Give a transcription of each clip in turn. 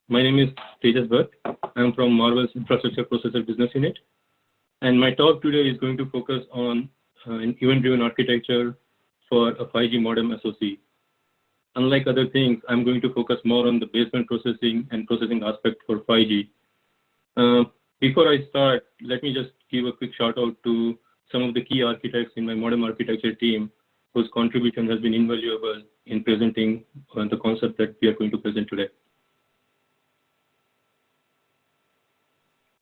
My name is Tejas Bhatt. I'm from Marvell's Infrastructure Processor Business Unit. And my talk today is going to focus on an event-driven architecture for a 5G modem SoC. Unlike other things, I'm going to focus more on the baseband processing and processing aspect for 5G. Before I start, let me just give a quick shout out to some of the key architects in my modem architecture team whose contribution has been invaluable in presenting the concept that we are going to present today.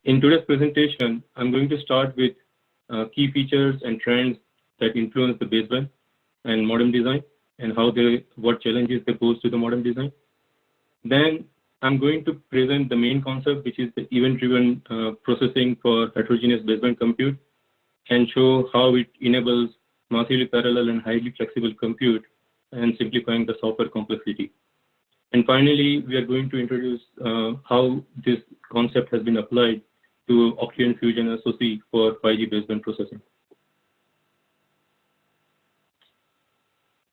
In today's presentation, I'm going to start with key features and trends that influence the baseband and modem design and what challenges they pose to the modem design. Then I'm going to present the main concept, which is the event-driven processing for heterogeneous baseband compute, and show how it enables massively parallel and highly flexible compute and simplifying the software complexity. And finally, we are going to introduce how this concept has been applied to Octeon Fusion SoC for 5G baseband processing.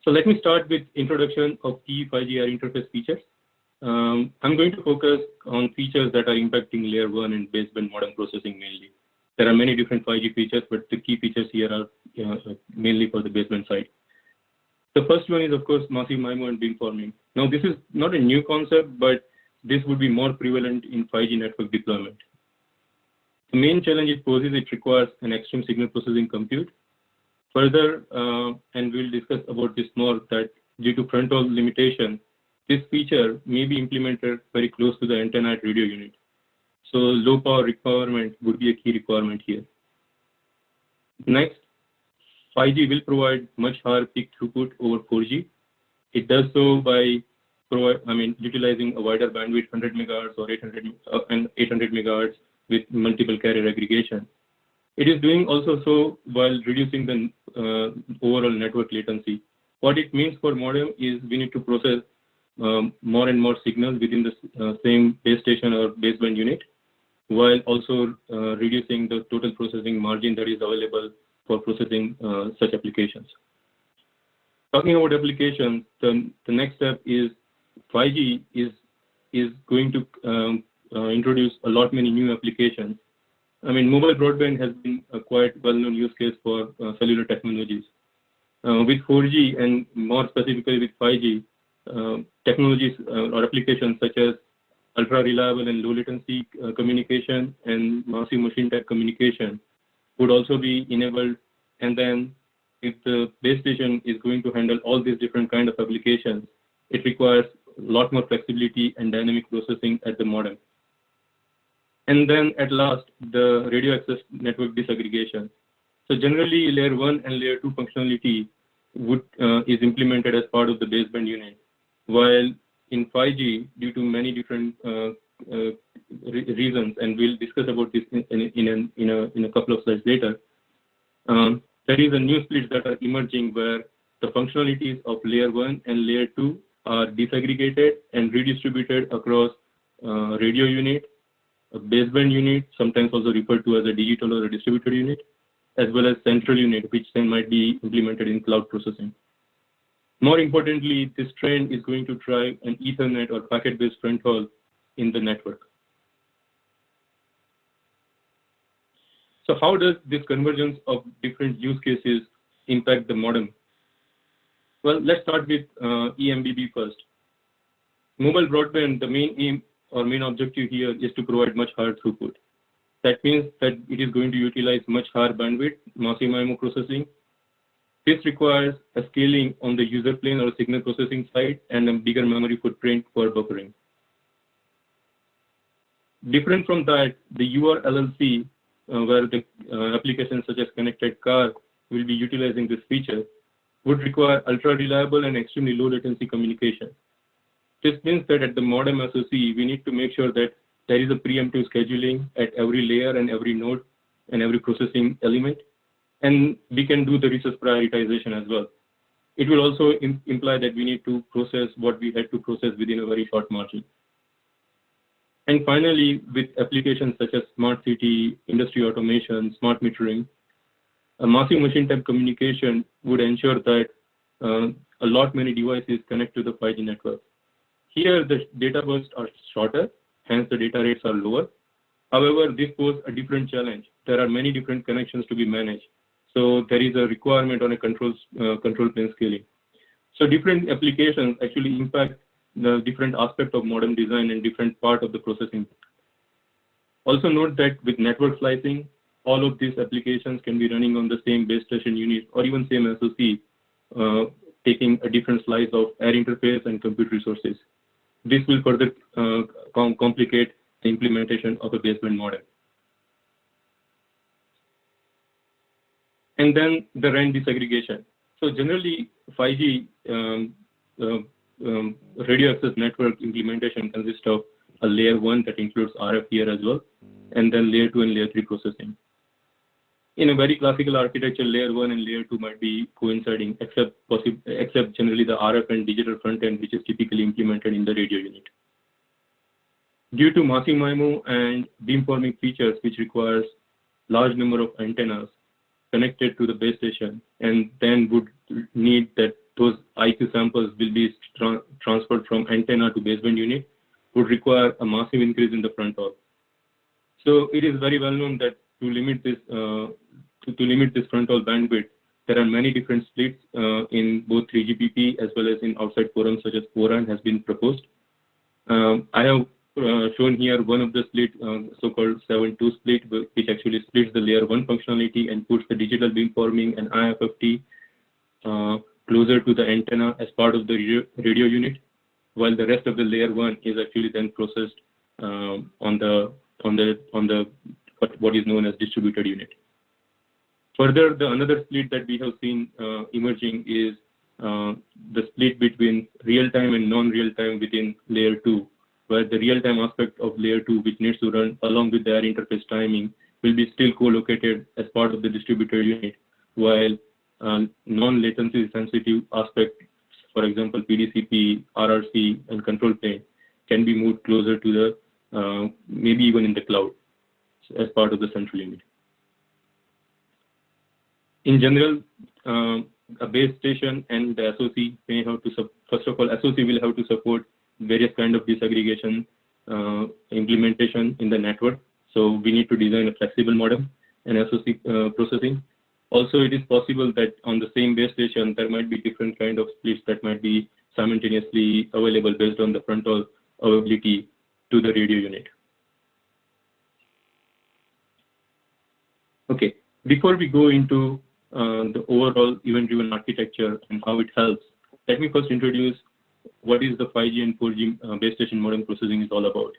So let me start with introduction of key 5G air interface features. I'm going to focus on features that are impacting layer 1 and baseband modem processing mainly. There are many different 5G features, but the key features here are mainly for the baseband side. The first one is, of course, massive MIMO and beamforming. Now, this is not a new concept, but this would be more prevalent in 5G network deployment. The main challenge it poses, it requires an extreme signal processing compute. Further, and we'll discuss about this more, that due to fronthaul limitation, this feature may be implemented very close to the antenna at radio unit. So low power requirement would be a key requirement here. Next, 5G will provide much higher peak throughput over 4G. It does so by utilizing a wider bandwidth, 100 megahertz or 800 megahertz with multiple carrier aggregation. It is doing also so while reducing the overall network latency. What it means for modem is we need to process more and more signals within the same base station or baseband unit, while also reducing the total processing margin that is available for processing such applications. Talking about applications, the next step is 5G is going to introduce a lot many new applications. I mean, mobile broadband has been a quite well-known use case for cellular technologies. With 4G and more specifically with 5G, technologies or applications such as ultra-reliable and low-latency communication and massive machine-type communication would also be enabled. And then if the base station is going to handle all these different kind of applications, it requires a lot more flexibility and dynamic processing at the modem. And then at last, the radio access network disaggregation. So generally, layer 1 and layer 2 functionality is implemented as part of the baseband unit, while in 5G, due to many different reasons, and we'll discuss about this in a couple of slides later, there is a new split that are emerging where the functionalities of layer 1 and layer 2 are disaggregated and redistributed across radio unit, a baseband unit, sometimes also referred to as a digital or a distributed unit, as well as central unit, which then might be implemented in cloud processing. More importantly, this trend is going to drive an Ethernet or packet-based fronthaul in the network. So how does this convergence of different use cases impact the modem? Well, let's start with eMBB first. Mobile broadband, the main aim or main objective here is to provide much higher throughput. That means that it is going to utilize much higher bandwidth, massive MIMO processing. This requires a scaling on the user plane or signal processing side and a bigger memory footprint for buffering. Different from that, the URLLC, where the applications such as connected car will be utilizing this feature, would require ultra-reliable and extremely low latency communication. This means that at the modem SoC, we need to make sure that there is a preemptive scheduling at every layer and every node and every processing element. And we can do the resource prioritization as well. It will also imply that we need to process what we had to process within a very short margin. And finally, with applications such as smart city, industry automation, smart metering, a massive machine-type communication would ensure that a lot many devices connect to the 5G network. Here, the data bursts are shorter, hence the data rates are lower. However, this poses a different challenge. There are many different connections to be managed. So there is a requirement on a control plane scaling. So different applications actually impact the different aspect of modem design and different part of the processing. Also note that with network slicing, all of these applications can be running on the same base station unit or even same SoC, taking a different slice of air interface and compute resources. This will further complicate the implementation of a baseband modem. And then the RAN disaggregation. So generally, 5G radio access network implementation consists of a layer 1 that includes RF here as well, and then layer 2 and layer 3 processing. In a very classical architecture, layer 1 and layer 2 might be coinciding, except generally the RF and digital front end, which is typically implemented in the radio unit. Due to massive MIMO and beamforming features, which requires large number of antennas connected to the base station, and then would need that those IQ samples will be transferred from antenna to baseband unit, would require a massive increase in the front haul. So it is very well known that to limit this front haul bandwidth, there are many different splits in both 3GPP as well as in outside forums such as ORAN has been proposed. I have shown here one of the split, so-called 7-2 split, which actually splits the layer 1 functionality and puts the digital beamforming and IFFT closer to the antenna as part of the radio unit, while the rest of the layer 1 is actually then processed on the what is known as distributed unit. Further, another split that we have seen emerging is the split between real-time and non-real-time within layer 2, where the real-time aspect of layer 2, which needs to run along with their interface timing, will be still co-located as part of the distributed unit, while non-latency sensitive aspects, for example, PDCP, RRC, and control plane, can be moved closer to the, maybe even in the cloud, as part of the central unit. In general, a base station and the SoC may have to, first of all, SoC will have to support various kind of disaggregation implementation in the network. So we need to design a flexible modem and SoC processing. Also, it is possible that on the same base station, there might be different kind of splits that might be simultaneously available based on the front haul availability to the radio unit. Okay, before we go into the overall event-driven architecture and how it helps, let me first introduce what is the 5G and 4G base station modem processing is all about.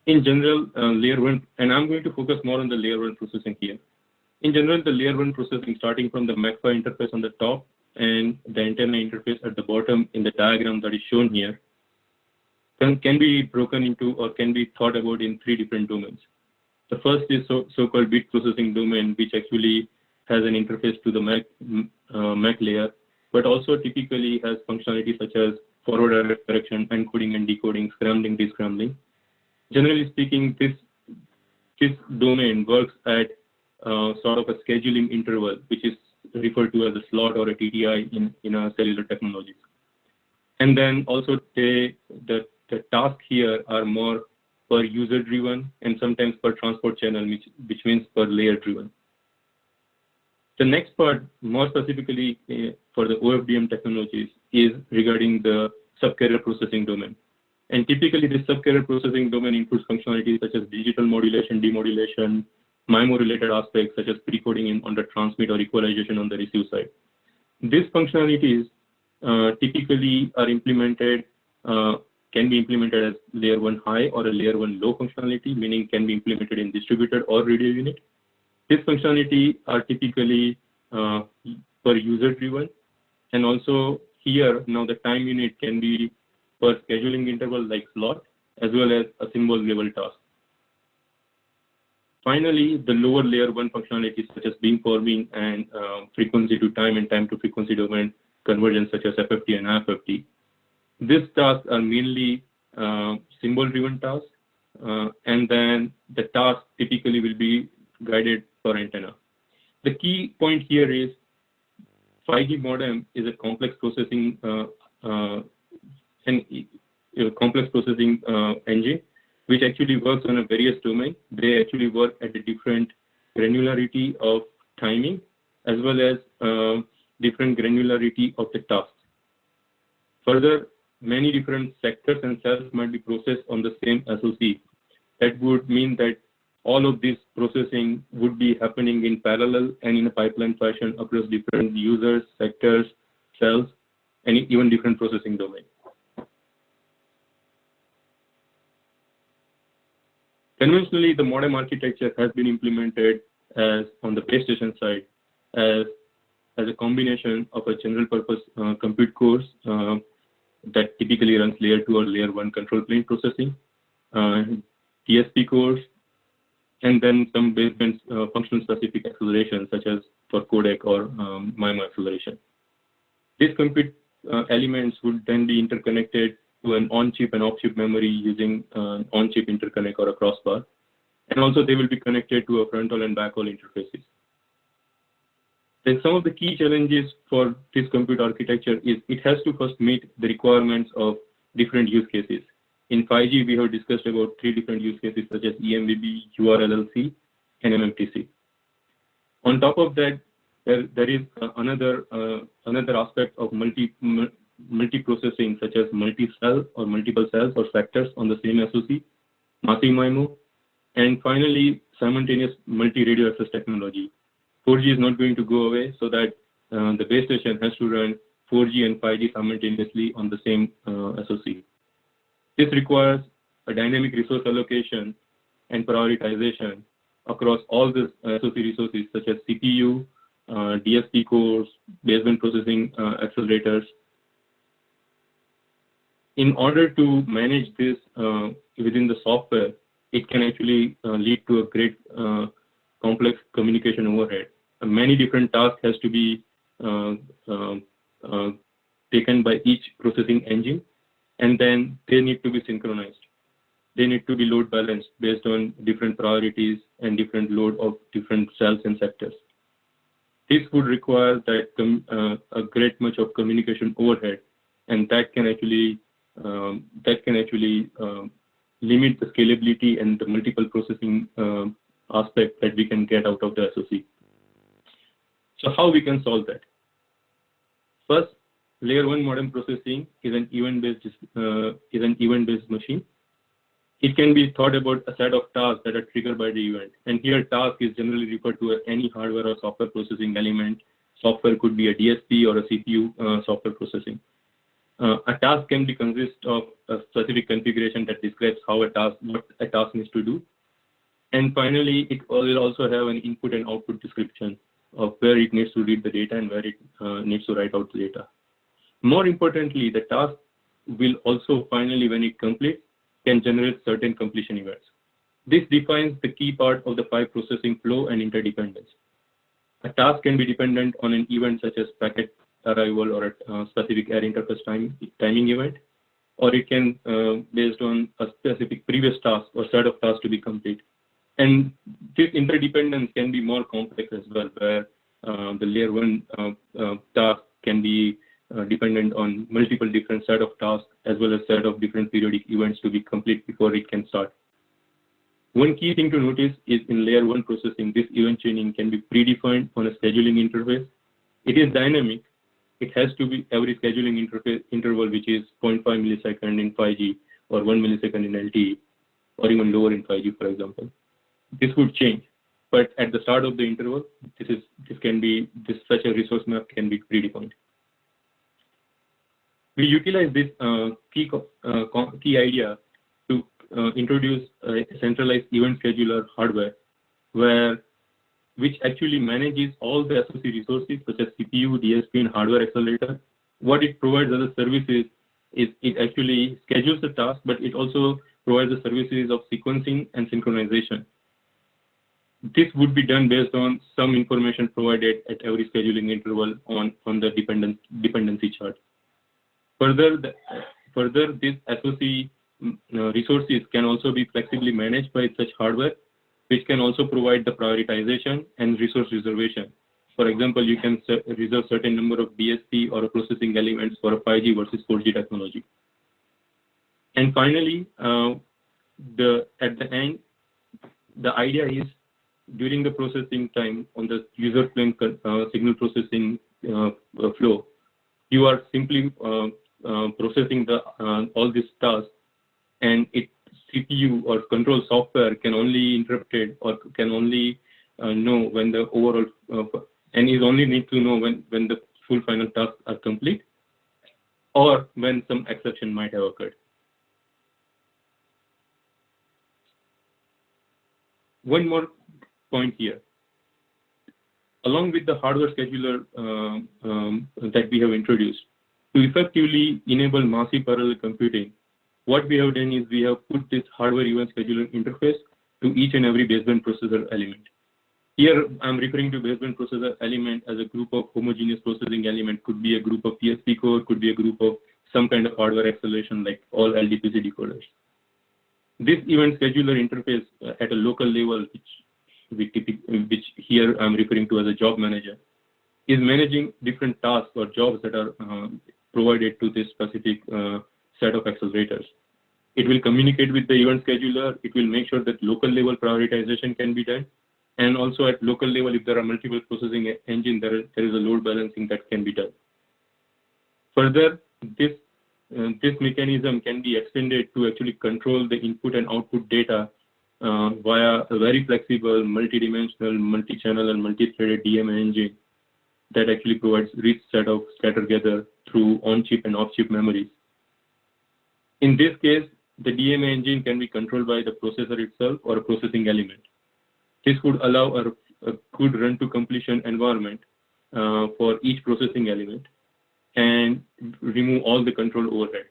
In general, layer 1, and I'm going to focus more on the layer 1 processing here. In general, the layer 1 processing, starting from the MAC-PHY interface on the top and the antenna interface at the bottom in the diagram that is shown here, can be broken into or can be thought about in 3 different domains. The first is so-called bit processing domain, which actually has an interface to the MAC layer, but also typically has functionality such as forward correction, encoding and decoding, scrambling, descrambling. Generally speaking, this domain works at sort of a scheduling interval, which is referred to as a slot or a TTI in our cellular technologies. And then also the tasks here are more per user driven and sometimes per transport channel, which means per layer driven. The next part, more specifically for the OFDM technologies, is regarding the subcarrier processing domain. And typically, this subcarrier processing domain includes functionalities such as digital modulation, demodulation, MIMO-related aspects such as precoding on the transmit or equalization on the receive side. These functionalities typically are implemented, can be implemented as layer 1 high or a layer 1 low functionality, meaning can be implemented in distributed or radio unit. This functionality are typically per user driven, and also here now the time unit can be per scheduling interval like slot as well as a symbol level task. Finally, the lower layer 1 functionalities such as beamforming and frequency to time and time to frequency domain convergence such as FFT and IFFT. These tasks are mainly symbol driven tasks, and then the task typically will be guided per antenna. The key point here is 5G modem is a complex processing, and complex processing engine, which actually works on a various domain. They actually work at a different granularity of timing, as well as different granularity of the tasks. Further, many different sectors and cells might be processed on the same SoC. That would mean that all of this processing would be happening in parallel and in a pipeline fashion across different users, sectors, cells, and even different processing domains. Conventionally, the modem architecture has been implemented as on the base station side as a combination of a general purpose compute cores that typically runs layer 2 or layer 1 control plane processing, DSP cores, and then some baseband function specific acceleration such as for codec or MIMO acceleration. These compute elements would then be interconnected to an on-chip and off-chip memory using on-chip interconnect or a crossbar. And also they will be connected to a fronthaul and backhaul interfaces. Then some of the key challenges for this compute architecture is it has to first meet the requirements of different use cases. In 5G, we have discussed about 3 different use cases such as eMBB, URLLC, and MMTC. On top of that, there is another aspect of multi-processing such as multi-cell or multiple cells or sectors on the same SoC, massive MIMO, and finally simultaneous multi-radio access technology. 4G is not going to go away, so that the base station has to run 4G and 5G simultaneously on the same SoC. This requires a dynamic resource allocation and prioritization across all the SoC resources such as CPU, DSP cores, baseband processing accelerators. In order to manage this within the software, it can actually lead to a great complex communication overhead. Many different tasks has to be taken by each processing engine, and then they need to be synchronized. They need to be load balanced based on different priorities and different load of different cells and sectors. This would require that a great much of communication overhead, and that can actually limit the scalability and the multiple processing aspect that we can get out of the SoC. So how we can solve that? First, layer 1 modem processing is an event-based machine. It can be thought about a set of tasks that are triggered by the event. And here, task is generally referred to as any hardware or software processing element. Software could be a DSP or a CPU software processing. A task can be consist of a specific configuration that describes what a task needs to do. And finally, it will also have an input and output description of where it needs to read the data and where it needs to write out the data. More importantly, the task will also finally, when it completes, can generate certain completion events. This defines the key part of the 5 processing flow and interdependence. A task can be dependent on an event such as packet arrival or a specific air interface timing event, or it can based on a specific previous task or set of tasks to be complete. And this interdependence can be more complex as well, where the layer 1 task can be dependent on multiple different set of tasks as well as set of different periodic events to be complete before it can start. One key thing to notice is in layer 1 processing, this event chaining can be predefined on a scheduling interface. It is dynamic. It has to be every scheduling interval, which is 0.5 millisecond in 5G or 1 millisecond in LTE, or even lower in 5G, for example. This would change, but at the start of the interval, such a resource map can be predefined. We utilize this key idea to introduce a centralized event scheduler hardware, which actually manages all the SoC resources such as CPU, DSP, and hardware accelerator. What it provides as a services is it actually schedules the task, but it also provides the services of sequencing and synchronization. This would be done based on some information provided at every scheduling interval on the dependency chart. Further, this SoC resources can also be flexibly managed by such hardware, which can also provide the prioritization and resource reservation. For example, you can reserve certain number of DSP or processing elements for a 5G versus 4G technology. And finally, at the end, the idea is during the processing time on the user plane signal processing flow, you are simply processing all these tasks, and CPU or control software can only interrupt it or can only know when the overall and is only need to know when the full final tasks are complete or when some exception might have occurred. One more point here. Along with the hardware scheduler that we have introduced, to effectively enable massive parallel computing, what we have done is we have put this hardware event scheduler interface to each and every baseband processor element. Here, I'm referring to baseband processor element as a group of homogeneous processing element. Could be a group of PSP core, could be a group of some kind of hardware acceleration like all LDPC decoders. This event scheduler interface at a local level, which here I'm referring to as a job manager, is managing different tasks or jobs that are provided to this specific set of accelerators. It will communicate with the event scheduler. It will make sure that local level prioritization can be done. And also at local level, if there are multiple processing engines, there is a load balancing that can be done. Further, this mechanism can be extended to actually control the input and output data via a very flexible, multi-dimensional, multi-channel, and multi-threaded DMA engine that actually provides rich set of scatter-gather through on-chip and off-chip memories. In this case, the DMA engine can be controlled by the processor itself or a processing element. This would allow a good run-to-completion environment for each processing element and remove all the control overhead.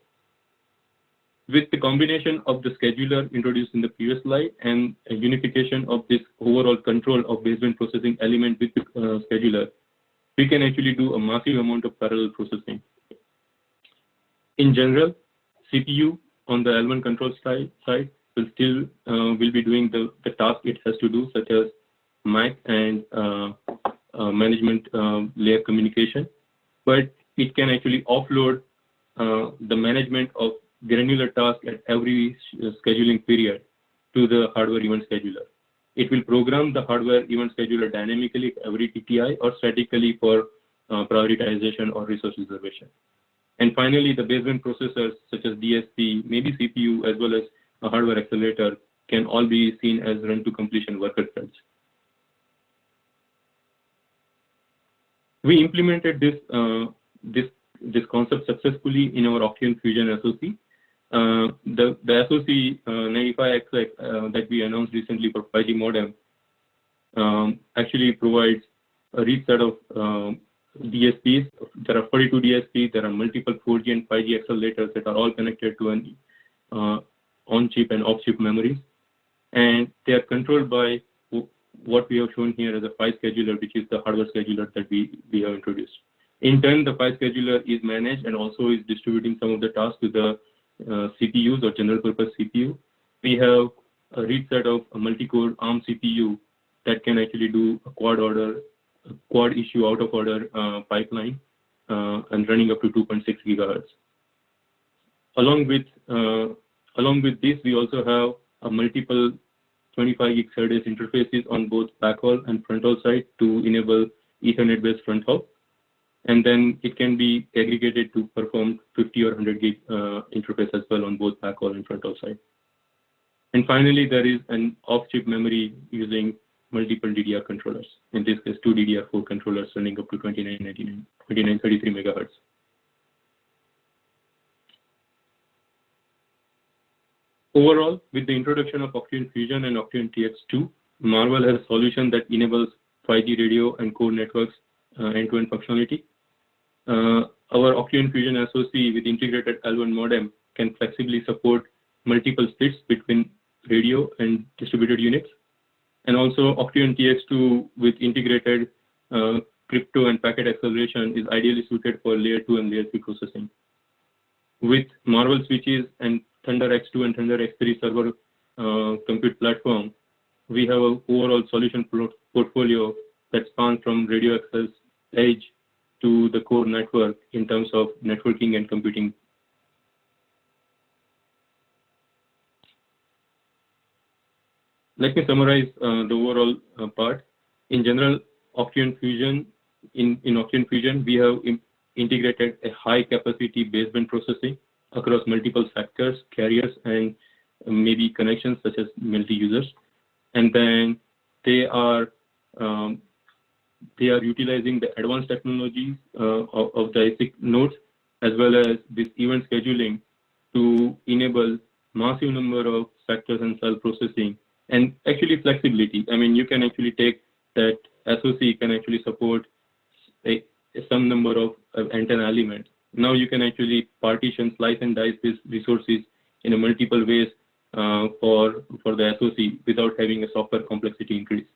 With the combination of the scheduler introduced in the previous slide and a unification of this overall control of baseband processing element with the scheduler, we can actually do a massive amount of parallel processing. In general, CPU on the L1 control side will be doing the task it has to do, such as MAC and management layer communication, but it can actually offload the management of granular tasks at every scheduling period to the hardware event scheduler. It will program the hardware event scheduler dynamically at every TTI or statically for prioritization or resource reservation. And finally, the baseband processors such as DSP, maybe CPU, as well as a hardware accelerator can all be seen as run-to-completion worker threads. We implemented this concept successfully in our Octeon Fusion SoC. The SoC 95XX that we announced recently for 5G modem actually provides a rich set of DSPs. There are 42 DSPs. There are multiple 4G and 5G accelerators that are all connected to an on-chip and off-chip memories. And they are controlled by what we have shown here as a PHY scheduler, which is the hardware scheduler that we have introduced. In turn, the PHY scheduler is managed and also is distributing some of the tasks to the CPUs or general purpose CPU. We have a rich set of a multi-core ARM CPU that can actually do a quad issue out of order pipeline and running up to 2.6 gigahertz. Along with this, we also have a multiple 25 gig SerDes interfaces on both backhaul and fronthaul side to enable Ethernet-based fronthaul. And then it can be aggregated to perform 50 or 100 gig interface as well on both backhaul and fronthaul side. And finally, there is an off-chip memory using multiple DDR controllers. In this case, 2 DDR4 controllers running up to 2933 megahertz. Overall, with the introduction of Octeon Fusion and Octeon TX2, Marvell has a solution that enables 5G radio and core networks end-to-end functionality. Our Octeon Fusion SoC with integrated L1 modem can flexibly support multiple splits between radio and distributed units. And also Octeon TX2 with integrated crypto and packet acceleration is ideally suited for layer 2 and layer 3 processing. With Marvell switches and Thunder X2 and Thunder X3 server compute platform, we have an overall solution portfolio that spans from radio access edge to the core network in terms of networking and computing. let me summarize the overall part. In general, Octeon Fusion, in Octeon Fusion, we have integrated a high-capacity baseband processing across multiple sectors, carriers, and maybe connections such as multi-users. And then they are utilizing the advanced technologies of the ASIC nodes, as well as this event scheduling to enable massive number of sectors and cell processing, and actually flexibility. I mean, you can actually take that SoC can actually support some number of antenna elements. Now you can actually partition, slice and dice these resources in a multiple ways for the SoC without having a software complexity increase.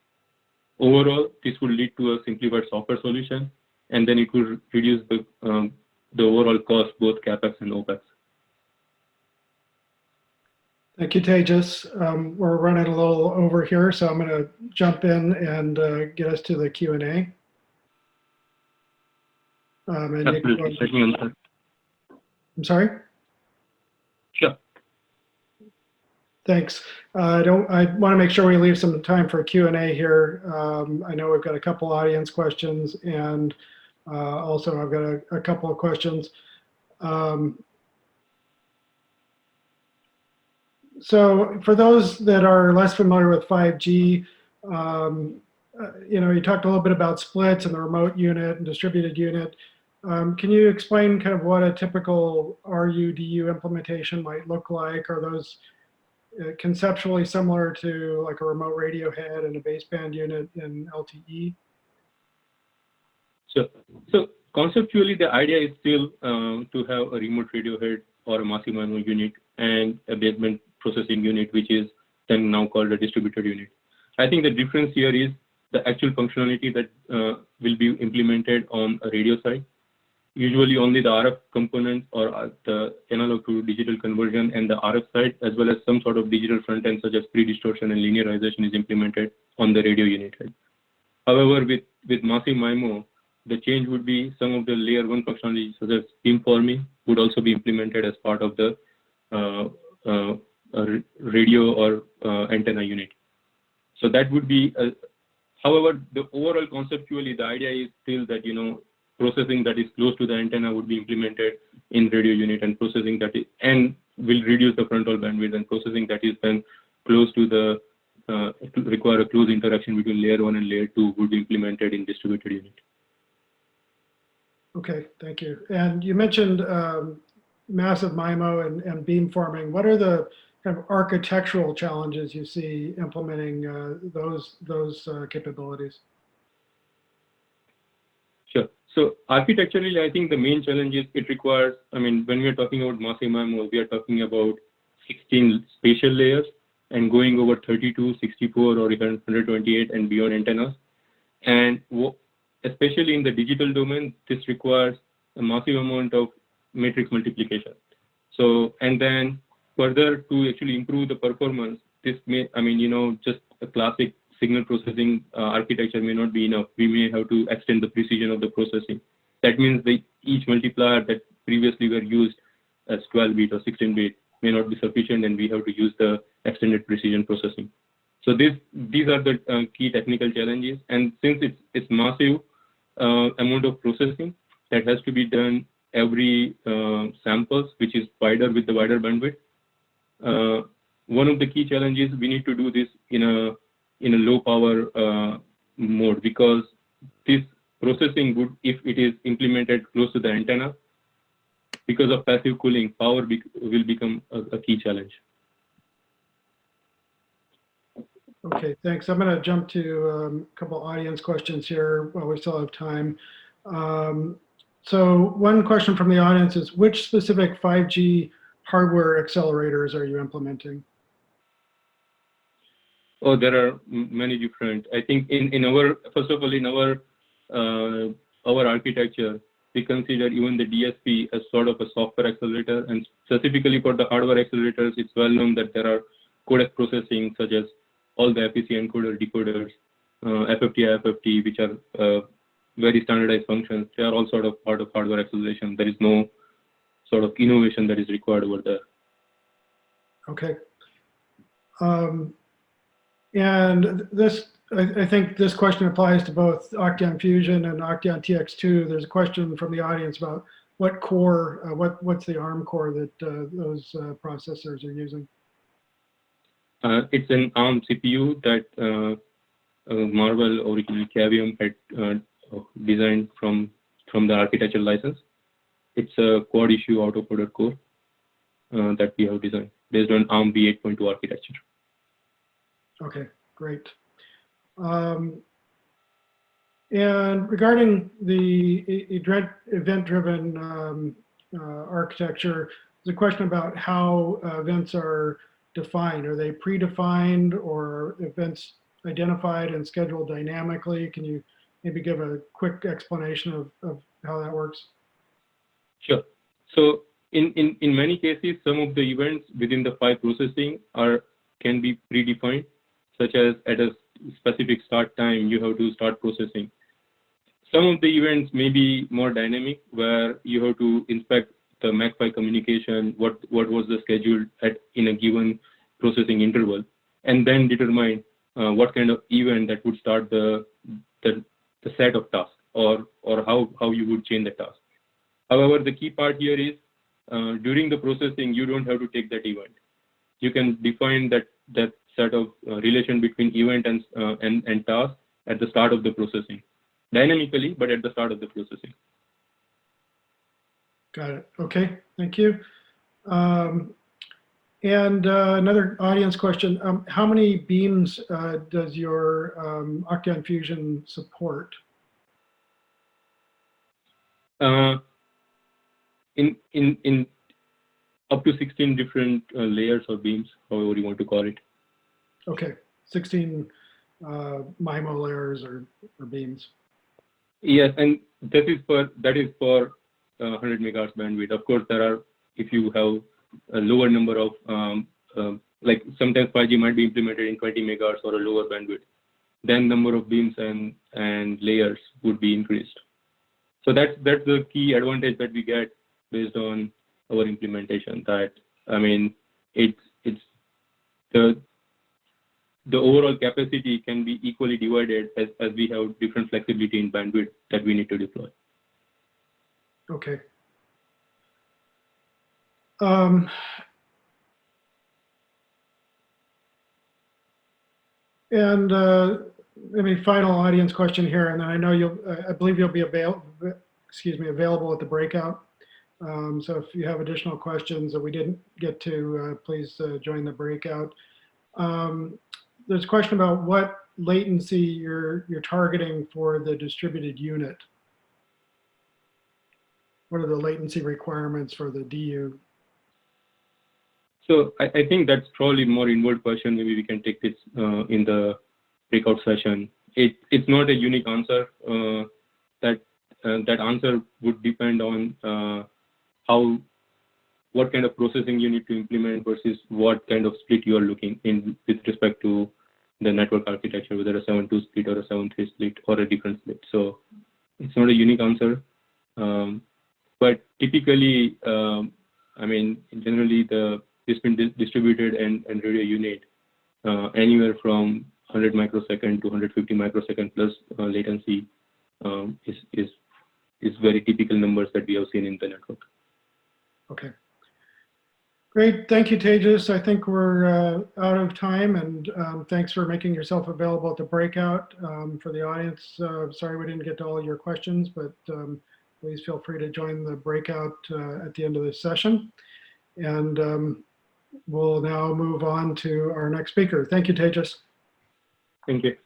Overall, this will lead to a simplified software solution, and then it will reduce the overall cost, both CapEx and OpEx. Thank you, Tejas. We're running a little over here, so I'm going to jump in and get us to the Q&A. Absolutely. I'm sorry? Sure. Thanks. I want to make sure we leave some time for Q&A here. I know we've got a couple audience questions, and also I've got a couple of questions. So for those that are less familiar with 5G, you talked a little bit about splits and the remote unit and distributed unit. Can you explain kind of what a typical RU-DU implementation might look like? Are those conceptually similar to like a remote radio head and a baseband unit in LTE? Sure. So conceptually, the idea is still to have a remote radio head or a massive MIMO unit and a baseband processing unit, which is then now called a distributed unit. I think the difference here is the actual functionality that will be implemented on a radio side. Usually only the RF components or the analog to digital conversion and the RF side, as well as some sort of digital front end such as pre-distortion and linearization is implemented on the radio unit head. However, with massive MIMO, the change would be some of the layer 1 functionalities such as beamforming would also be implemented as part of the radio or antenna unit. So that would be, however, the overall conceptually, the idea is still that, processing that is close to the antenna would be implemented in radio unit, and processing that is, and will reduce the frontal bandwidth, and processing that is then close to the, require a close interaction between layer 1 and layer 2 would be implemented in distributed unit. Okay, thank you. And you mentioned massive MIMO and beamforming. What are the kind of architectural challenges you see implementing those capabilities? Sure. So architecturally, I think the main challenge is it requires, when we are talking about massive MIMO, we are talking about 16 spatial layers and going over 32, 64, or even 128 and beyond antennas. And especially in the digital domain, this requires a massive amount of matrix multiplication. So, and then further to actually improve the performance, this may, just a classic signal processing architecture may not be enough. We may have to extend the precision of the processing. That means each multiplier that previously were used as 12-bit or 16-bit may not be sufficient, and we have to use the extended precision processing. So these are the key technical challenges. And since it's massive amount of processing that has to be done every samples, which is wider with the wider bandwidth. One of the key challenges, we need to do this in a low power mode, because this processing would, if it is implemented close to the antenna, because of passive cooling, power will become a key challenge. Okay, thanks. I'm going to jump to a couple audience questions here while we still have time. So one question from the audience is, which specific 5G hardware accelerators are you implementing? Oh, there are many different. I think in our, first of all, in our architecture, we consider even the DSP as sort of a software accelerator, and specifically for the hardware accelerators, it's well known that there are codec processing such as all the FEC encoder decoders, FFT, IFFT, which are very standardized functions. They are all sort of part of hardware acceleration. There is no sort of innovation that is required over there. Okay. And this, I think this question applies to both Octeon Fusion and Octeon TX2. There's a question from the audience about what core, what's the ARM core that those processors are using? It's an ARM CPU that Marvell originally Cavium had designed from the architecture license. It's a quad issue autoloader core that we have designed based on ARM v8.2 architecture. Okay, great. And regarding the event-driven architecture, there's a question about how events are defined. Are they predefined or events identified and scheduled dynamically? Can you maybe give a quick explanation of how that works? Sure. So in many cases, some of the events within the file processing can be predefined, such as at a specific start time, you have to start processing. Some of the events may be more dynamic, where you have to inspect the MAC-file communication, what was the schedule in a given processing interval, and then determine what kind of event that would start the set of tasks, or how you would change the task. However, the key part here is during the processing, you don't have to take that event. You can define that set of relation between event and task at the start of the processing, dynamically, but at the start of the processing. Got it. Okay, thank you. And another audience question: how many beams does your Octeon Fusion support? In up to 16 different layers or beams, however you want to call it. Okay, 16 MIMO layers or beams. Yes, and that is for 100 megahertz bandwidth. Of course, if you have a lower number of like sometimes 5G might be implemented in 20 megahertz or a lower bandwidth, then number of beams and layers would be increased. So that's the key advantage that we get based on our implementation. That, I mean, it's the overall capacity can be equally divided as we have different flexibility in bandwidth that we need to deploy. Okay. And maybe final audience question here, and then I know I believe you'll be available at the breakout. So if you have additional questions that we didn't get to, please join the breakout. There's a question about what latency you're targeting for the distributed unit. What are the latency requirements for the DU? So I think that's probably more inward question. Maybe we can take this in the breakout session. It's not a unique answer. That answer would depend on what kind of processing you need to implement versus what kind of split you are looking in with respect to the network architecture, whether a 7-2 split or a 7-3 split or a different split. So it's not a unique answer. But typically, I mean, generally it's been distributed and radio unit anywhere from 100 microsecond to 150 microsecond plus latency is very typical numbers that we have seen in the network. Okay. Great, thank you, Tejas. I think we're out of time, and thanks for making yourself available at the breakout. For the audience, sorry we didn't get to all your questions, but please feel free to join the breakout at the end of this session. And we'll now move on to our next speaker. Thank you, Tejas. Thank you.